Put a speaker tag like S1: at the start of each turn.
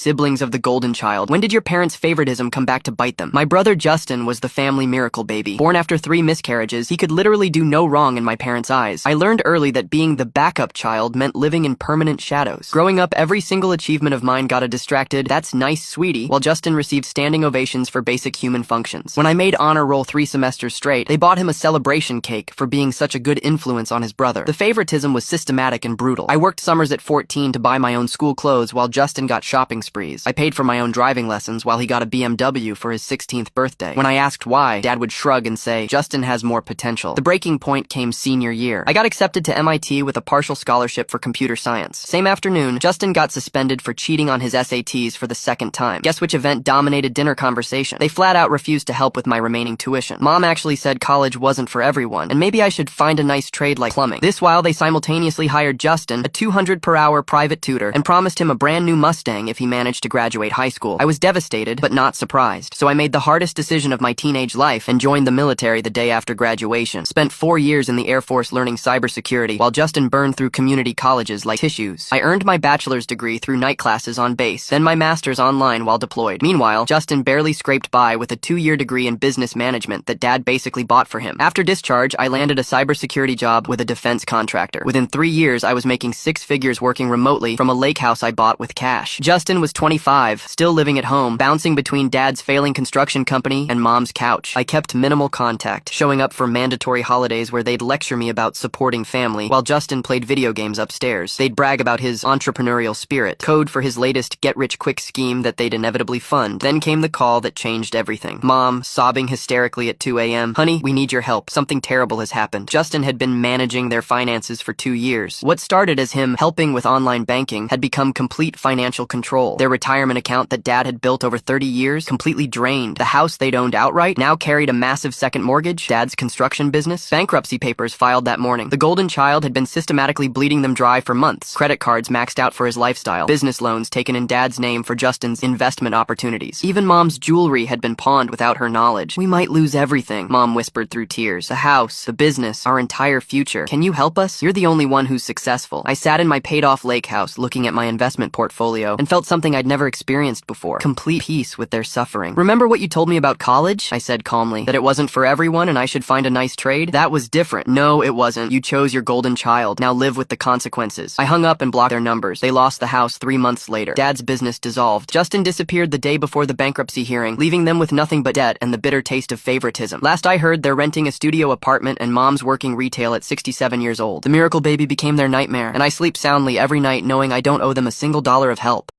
S1: Siblings of the golden child. When did your parents' favoritism come back to bite them? My brother Justin was the family miracle baby. Born after 3 miscarriages, he could literally do no wrong in my parents' eyes. I learned early that being the backup child meant living in permanent shadows. Growing up, every single achievement of mine got a distracted, "That's nice, sweetie," while Justin received standing ovations for basic human functions. When I made honor roll 3 semesters straight, they bought him a celebration cake for being such a good influence on his brother. The favoritism was systematic and brutal. I worked summers at 14 to buy my own school clothes while Justin got shopping sprees. I paid for my own driving lessons while he got a BMW for his 16th birthday. When I asked why, Dad would shrug and say, "Justin has more potential." The breaking point came senior year. I got accepted to MIT with a partial scholarship for computer science. Same afternoon, Justin got suspended for cheating on his SATs for the 2nd time. Guess which event dominated dinner conversation? They flat out refused to help with my remaining tuition. Mom actually said college wasn't for everyone, and maybe I should find a nice trade like plumbing. This while they simultaneously hired Justin, a 200 per hour private tutor, and promised him a brand new Mustang if he managed to graduate high school. I was devastated, but not surprised. So I made the hardest decision of my teenage life and joined the military the day after graduation. Spent 4 years in the Air Force learning cybersecurity, while Justin burned through community colleges like tissues. I earned my bachelor's degree through night classes on base, then my master's online while deployed. Meanwhile, Justin barely scraped by with a 2-year degree in business management that Dad basically bought for him. After discharge, I landed a cybersecurity job with a defense contractor. Within 3 years, I was making 6 figures working remotely from a lake house I bought with cash. Justin was 25, still living at home, bouncing between Dad's failing construction company and Mom's couch. I kept minimal contact, showing up for mandatory holidays where they'd lecture me about supporting family, while Justin played video games upstairs. They'd brag about his entrepreneurial spirit, code for his latest get-rich-quick scheme that they'd inevitably fund. Then came the call that changed everything. Mom, sobbing hysterically at 2 a.m., "Honey, we need your help. Something terrible has happened." Justin had been managing their finances for 2 years. What started as him helping with online banking had become complete financial control. Their retirement account that Dad had built over 30 years, completely drained. The house they'd owned outright now carried a massive second mortgage. Dad's construction business. Bankruptcy papers filed that morning. The golden child had been systematically bleeding them dry for months. Credit cards maxed out for his lifestyle. Business loans taken in Dad's name for Justin's investment opportunities. Even Mom's jewelry had been pawned without her knowledge. "We might lose everything," Mom whispered through tears. "The house, the business, our entire future. Can you help us? You're the only one who's successful." I sat in my paid-off lake house looking at my investment portfolio and felt something I'd never experienced before. Complete peace with their suffering. "Remember what you told me about college?" I said calmly. "That it wasn't for everyone and I should find a nice trade? That was different." "No, it wasn't. You chose your golden child. Now live with the consequences." I hung up and blocked their numbers. They lost the house 3 months later. Dad's business dissolved. Justin disappeared the day before the bankruptcy hearing, leaving them with nothing but debt and the bitter taste of favoritism. Last I heard, they're renting a studio apartment and Mom's working retail at 67 years old. The miracle baby became their nightmare, and I sleep soundly every night knowing I don't owe them a single dollar of help.